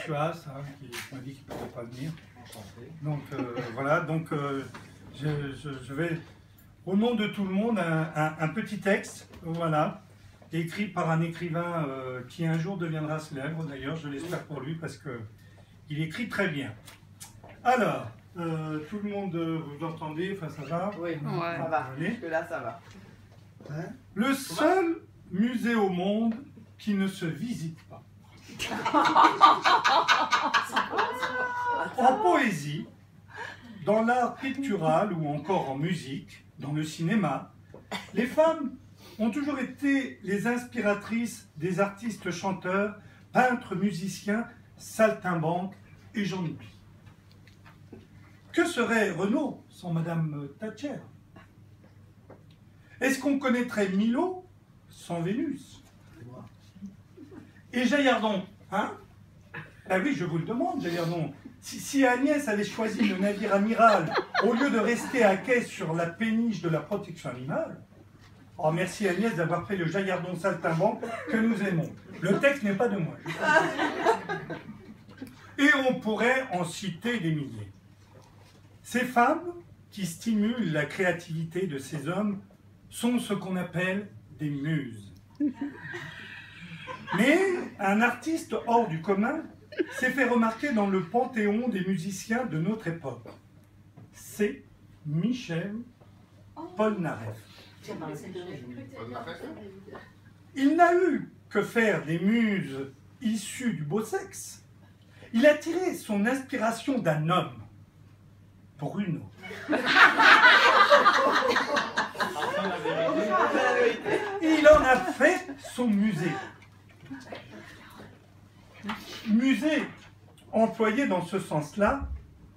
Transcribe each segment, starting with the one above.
Suas, hein, qui m'a dit qu'il ne pouvait pas venir. Donc voilà, donc je vais, au nom de tout le monde, un petit texte, voilà, écrit par un écrivain qui un jour deviendra célèbre, d'ailleurs, je l'espère pour lui, parce qu'il écrit très bien. Alors, tout le monde, vous entendez, enfin ça va? Oui, Ouais. ça va, jusque-là ça va. Hein? Le seul musée au monde qui ne se visite pas. En poésie, dans l'art pictural ou encore en musique, dans le cinéma, les femmes ont toujours été les inspiratrices des artistes chanteurs, peintres, musiciens, saltimbanques et j'en oublie. Que serait Renaud sans Madame Thatcher? Est-ce qu'on connaîtrait Milo sans Vénus? Et Jaillardon, hein? Ben oui, je vous le demande, Jaillardon. Si Agnès avait choisi le navire amiral au lieu de rester à quai sur la péniche de la protection animale, oh merci Agnès d'avoir fait le Jaillardon saltimbanque que nous aimons. Le texte n'est pas de moi. Et on pourrait en citer des milliers. Ces femmes qui stimulent la créativité de ces hommes sont ce qu'on appelle des muses. Mais un artiste hors du commun s'est fait remarquer dans le panthéon des musiciens de notre époque. C'est Michel Polnareff. Il n'a eu que faire des muses issues du beau sexe. Il a tiré son inspiration d'un homme, Bruno. Il en a fait son musée. Musée, employé dans ce sens-là,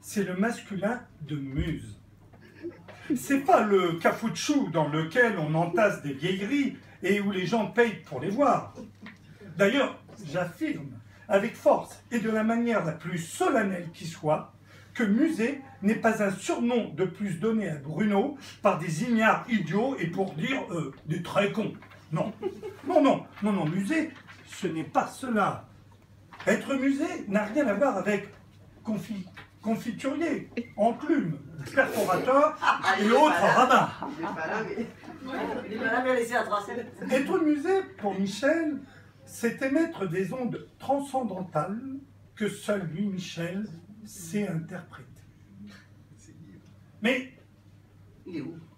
c'est le masculin de muse. C'est pas le cafuchou dans lequel on entasse des vieilleries et où les gens payent pour les voir. D'ailleurs, j'affirme avec force et de la manière la plus solennelle qui soit que musée n'est pas un surnom de plus donné à Bruno par des ignares idiots et pour dire des très cons. Non, non, non, non, non, musée, ce n'est pas cela. Être musée n'a rien à voir avec confiturier, enclume, perforateur et autres rabbin. Être musée, pour Michel, c'est émettre des ondes transcendantales que seul lui, Michel, sait interpréter. Mais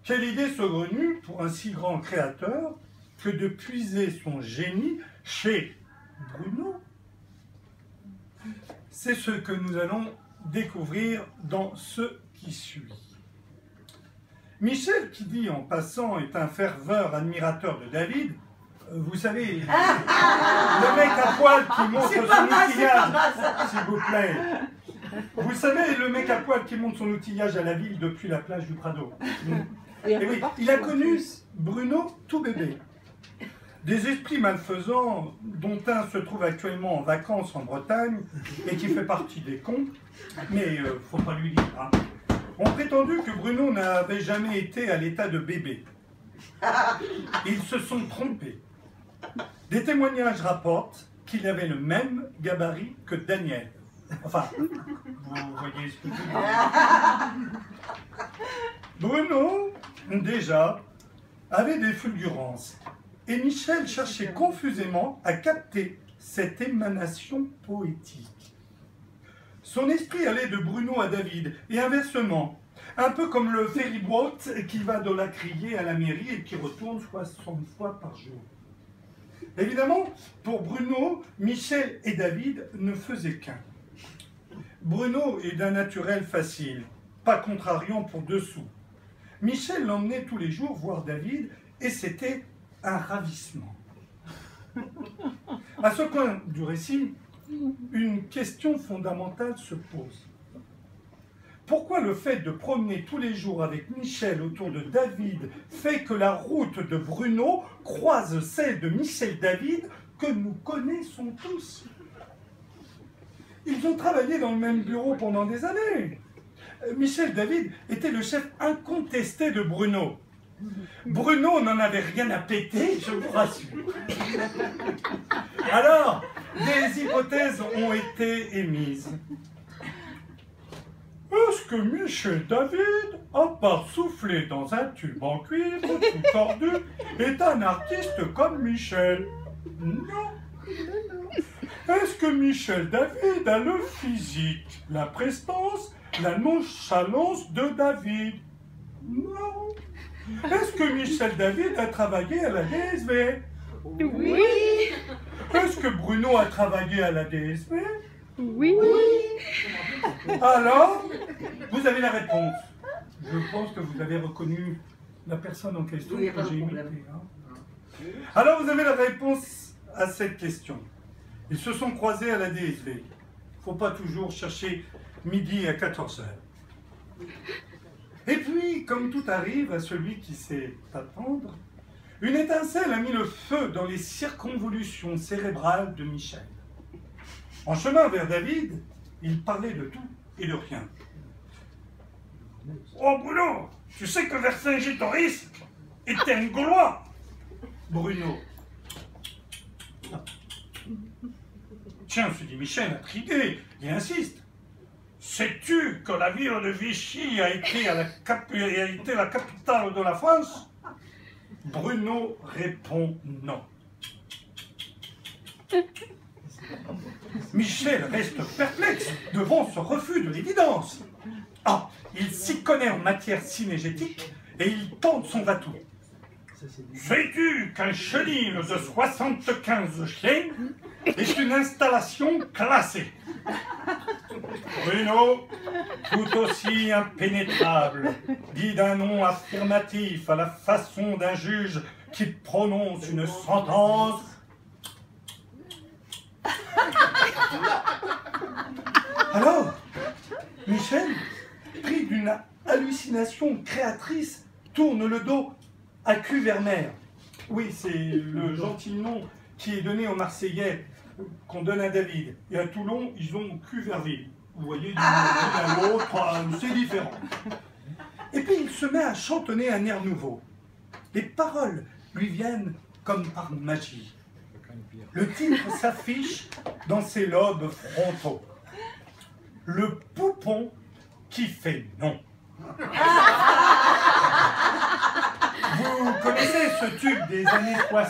quelle idée saugrenue pour un si grand créateur que de puiser son génie chez Bruno. C'est ce que nous allons découvrir dans ce qui suit. Michel, qui dit en passant, est un ferveur admirateur de David. Vous savez, le mec à poil qui montre son outillage, s'il vous plaît. Vous savez, le mec à poil qui monte son outillage à la ville depuis la plage du Prado. Et oui, il a connu Bruno tout bébé. Des esprits malfaisants, dont un se trouve actuellement en vacances en Bretagne et qui fait partie des cons, mais faut pas lui dire, hein, ont prétendu que Bruno n'avait jamais été à l'état de bébé. Ils se sont trompés. Des témoignages rapportent qu'il avait le même gabarit que Daniel. Enfin, vous voyez ce que je veux dire. Bruno, déjà, avait des fulgurances. Et Michel cherchait confusément à capter cette émanation poétique. Son esprit allait de Bruno à David, et inversement, un peu comme le ferryboat qui va de la criée à la mairie et qui retourne 60 fois par jour. Évidemment, pour Bruno, Michel et David ne faisaient qu'un. Bruno est d'un naturel facile, pas contrariant pour dessous. Michel l'emmenait tous les jours voir David, et c'était un ravissement. À ce point du récit, une question fondamentale se pose. Pourquoi le fait de promener tous les jours avec Michel autour de David fait que la route de Bruno croise celle de Michel David que nous connaissons tous? Ils ont travaillé dans le même bureau pendant des années. Michel David était le chef incontesté de Bruno. Bruno n'en avait rien à péter, je vous rassure. Alors, des hypothèses ont été émises. Est-ce que Michel David, à part souffler dans un tube en cuivre tout tordu, est un artiste comme Michel? Non. Est-ce que Michel David a le physique, la prestance, la nonchalance de David? Non. Est-ce que Michel David a travaillé à la DSV? Oui. Est-ce que Bruno a travaillé à la DSV? Oui. Alors, vous avez la réponse. Je pense que vous avez reconnu la personne en question que j'ai imitée. Alors, vous avez la réponse à cette question. Ils se sont croisés à la DSV. Il ne faut pas toujours chercher midi à 14h. Et puis, comme tout arrive à celui qui sait attendre, une étincelle a mis le feu dans les circonvolutions cérébrales de Michel. En chemin vers David, il parlait de tout et de rien. « Oh Bruno, tu sais que Vercingétorix était un Gaulois ?» Bruno. Tiens, se dit Michel, intrigué, il insiste. Sais-tu que la ville de Vichy a été la capitale de la France? Bruno répond non. Michel reste perplexe devant ce refus de l'évidence. Ah, il s'y connaît en matière cinégétique et il tente son va-tout. Sais-tu qu'un chenil de 75 chiens est une installation classée? Bruno, tout aussi impénétrable, dit d'un nom affirmatif à la façon d'un juge qui prononce une sentence. Alors, Michel, pris d'une hallucination créatrice, tourne le dos à Cuvermer. Oui, c'est le gentil nom qui est donné aux Marseillais, qu'on donne à David. Et à Toulon, ils ont Cuverville. Vous voyez, d'un côté à l'autre, c'est différent. Et puis il se met à chantonner un air nouveau. Les paroles lui viennent comme par magie. Le titre s'affiche dans ses lobes frontaux. Le poupon qui fait non. Vous connaissez ce tube des années 60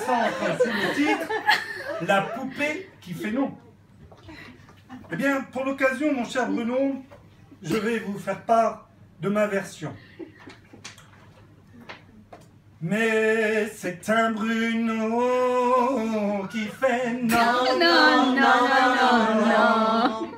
sous le titre « La poupée qui fait non ». Eh bien, pour l'occasion, mon cher Bruno, je vais vous faire part de ma version. Mais c'est un Bruno qui fait non, Non, non, non, non, non.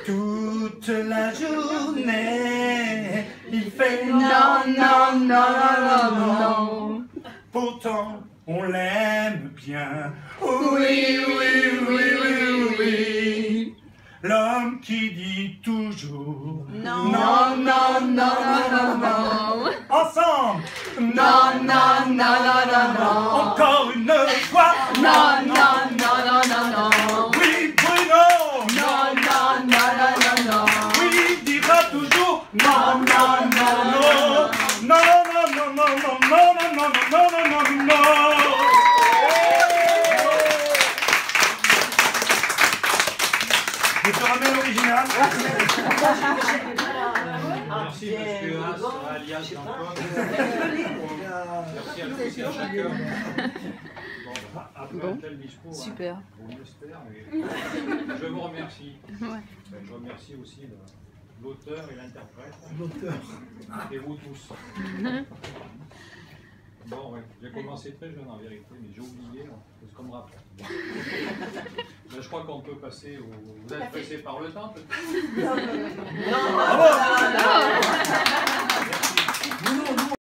toute la journée. Il fait Non, non, non, non, non. Pourtant, on l'aime bien. Oui, oui, oui, oui, oui. L'homme qui dit toujours Non, non, non, non, non, non. Ensemble. Non, non, non, non, non, non. Encore une fois. Non, non, non, non, non, non. Oui, Bruno. Non, non, non, non, non, non. Oui, dira toujours non, non, non, non. Non, non, non, non, non, non, non, non, non, non, non, non. Je te ramène l'original. Merci monsieur As, alias Jean-Paul. Merci à tous et à chacun. Après un tel discours, Super. on espère, mais je vous remercie. Je remercie aussi l'auteur et l'interprète. Et vous tous. Bon, ouais, j'ai commencé très jeune en vérité, mais j'ai oublié, c'est ce qu'on me rappelle. Ben, je crois qu'on peut passer au... Vous êtes pressé par le temps peut-être? Non, non, non.